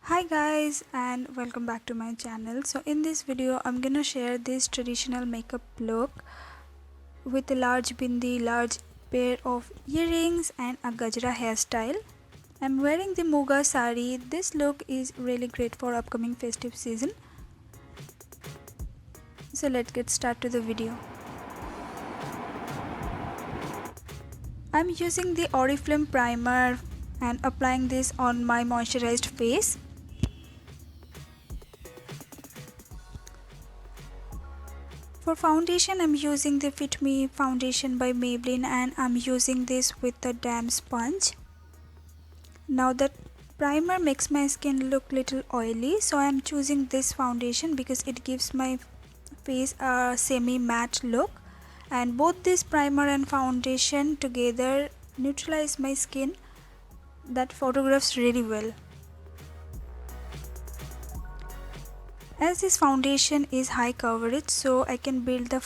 Hi guys, and welcome back to my channel. So in this video I'm gonna share this traditional makeup look with a large bindi, large pair of earrings and a Gajra hairstyle. I'm wearing the Muga sari. This look is really great for upcoming festive season. So let's get started to the video. I'm using the Oriflame primer and applying this on my moisturized face. For foundation, I'm using the Fit Me foundation by Maybelline and I'm using this with the damp sponge. Now the primer makes my skin look little oily, so I'm choosing this foundation because it gives my face a semi-matte look, and both this primer and foundation together neutralize my skin that photographs really well. As this foundation is high coverage, so I can build the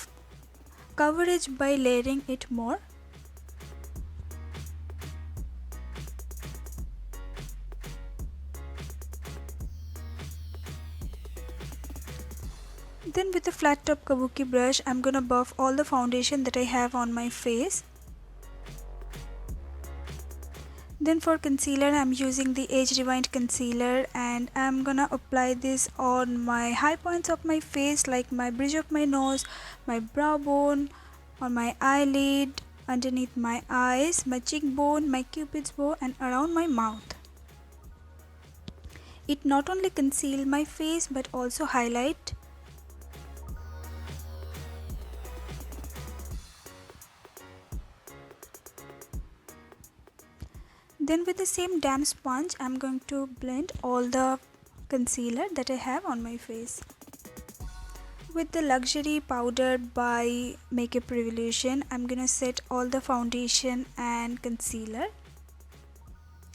coverage by layering it more. Then with the flat top kabuki brush, I'm gonna buff all the foundation that I have on my face. Then for concealer, I'm using the Age Rewind concealer and I'm gonna apply this on my high points of my face, like my bridge of my nose, my brow bone, on my eyelid, underneath my eyes, my cheekbone, my cupid's bow and around my mouth. It not only conceals my face but also highlight. Then with the same damp sponge, I'm going to blend all the concealer that I have on my face. With the luxury powder by Makeup Revolution, I'm gonna set all the foundation and concealer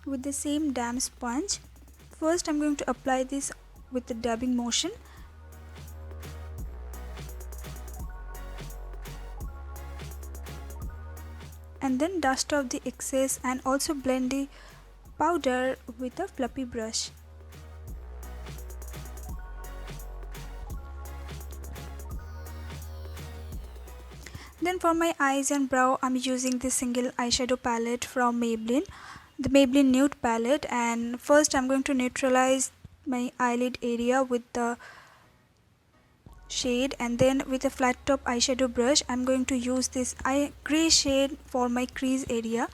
with the same damp sponge. First, I'm going to apply this with the dabbing motion. And then dust off the excess and also blend the powder with a fluffy brush. Then for my eyes and brow, I'm using this single eyeshadow palette from Maybelline, the Maybelline Nude palette, and first I'm going to neutralize my eyelid area with the shade, and then with a flat top eyeshadow brush I'm going to use this grey shade for my crease area,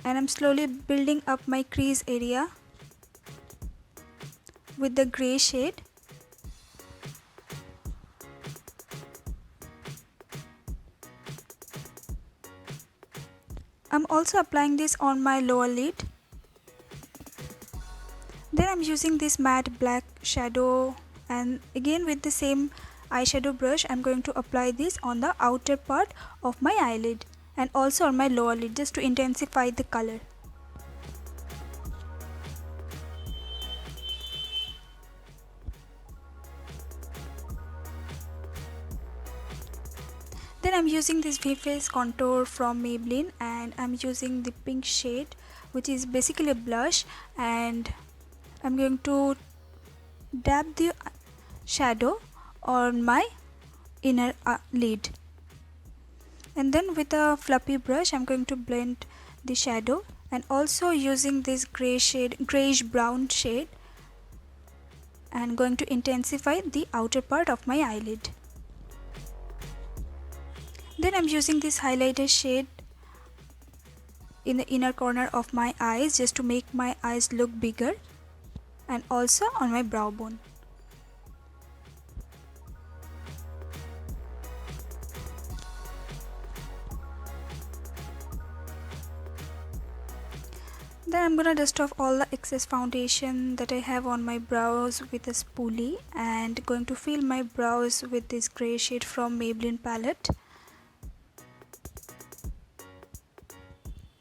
and I'm slowly building up my crease area with the grey shade. I'm also applying this on my lower lid. Then I'm using this matte black shadow, and again with the same eyeshadow brush I'm going to apply this on the outer part of my eyelid and also on my lower lid, just to intensify the color. Then I'm using this V-Face contour from Maybelline and I'm using the pink shade, which is basically a blush, and I'm going to dab the shadow on my inner lid, and then with a fluffy brush I'm going to blend the shadow, and also using this grayish brown shade and going to intensify the outer part of my eyelid. Then I'm using this highlighter shade in the inner corner of my eyes just to make my eyes look bigger, and also on my brow bone. Then I'm gonna dust off all the excess foundation that I have on my brows with a spoolie, and going to fill my brows with this grey shade from Maybelline palette.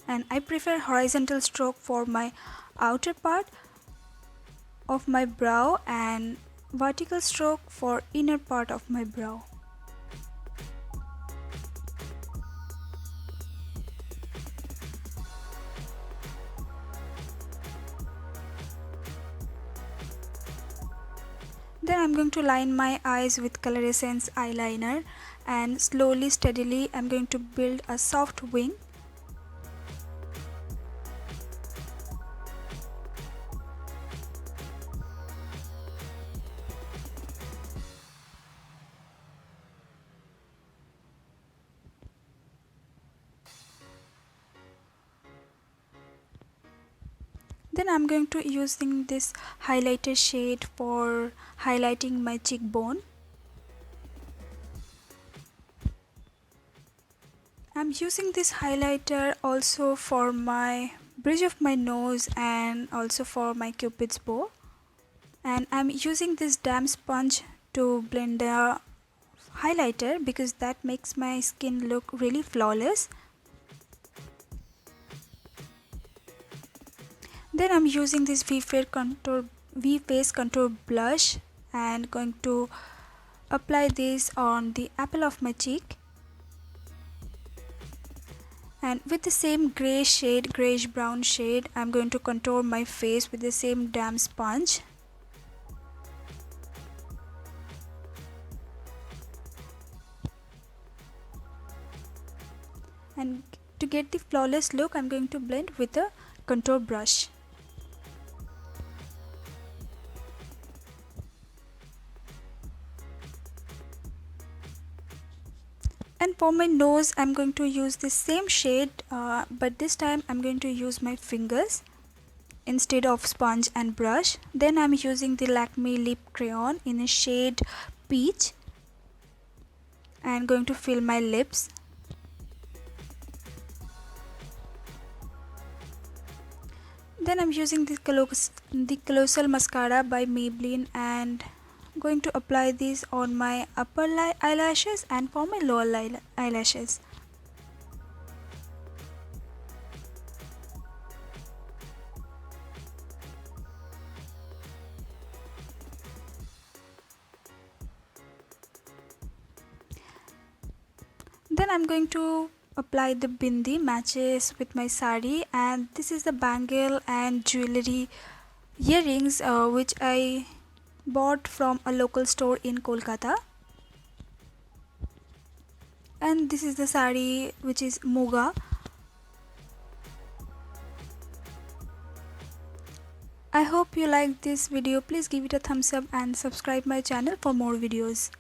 And I prefer horizontal stroke for my outer part of my brow and vertical stroke for inner part of my brow. Then I'm going to line my eyes with coloessence eyeliner, and slowly steadily I'm going to build a soft wing. Then I'm going to using this highlighter shade for highlighting my cheekbone. I'm using this highlighter also for my bridge of my nose and also for my cupid's bow. And I'm using this damp sponge to blend the highlighter because that makes my skin look really flawless. Then I'm using this V Face Contour blush and going to apply this on the apple of my cheek. And with the same grayish brown shade, I'm going to contour my face with the same damp sponge. And to get the flawless look, I'm going to blend with a contour brush. And for my nose, I'm going to use the same shade, but this time I'm going to use my fingers instead of sponge and brush. Then I'm using the Lakme lip crayon in a shade peach and going to fill my lips. Then I'm using the colossal mascara by Maybelline and going to apply this on my upper eyelashes and for my lower eyelashes. Then I'm going to apply the bindi matches with my sari, and this is the bangle and jewelry earrings which I bought from a local store in Kolkata. And this is the sari which is Muga. I hope you liked this video. Please give it a thumbs up and subscribe my channel for more videos.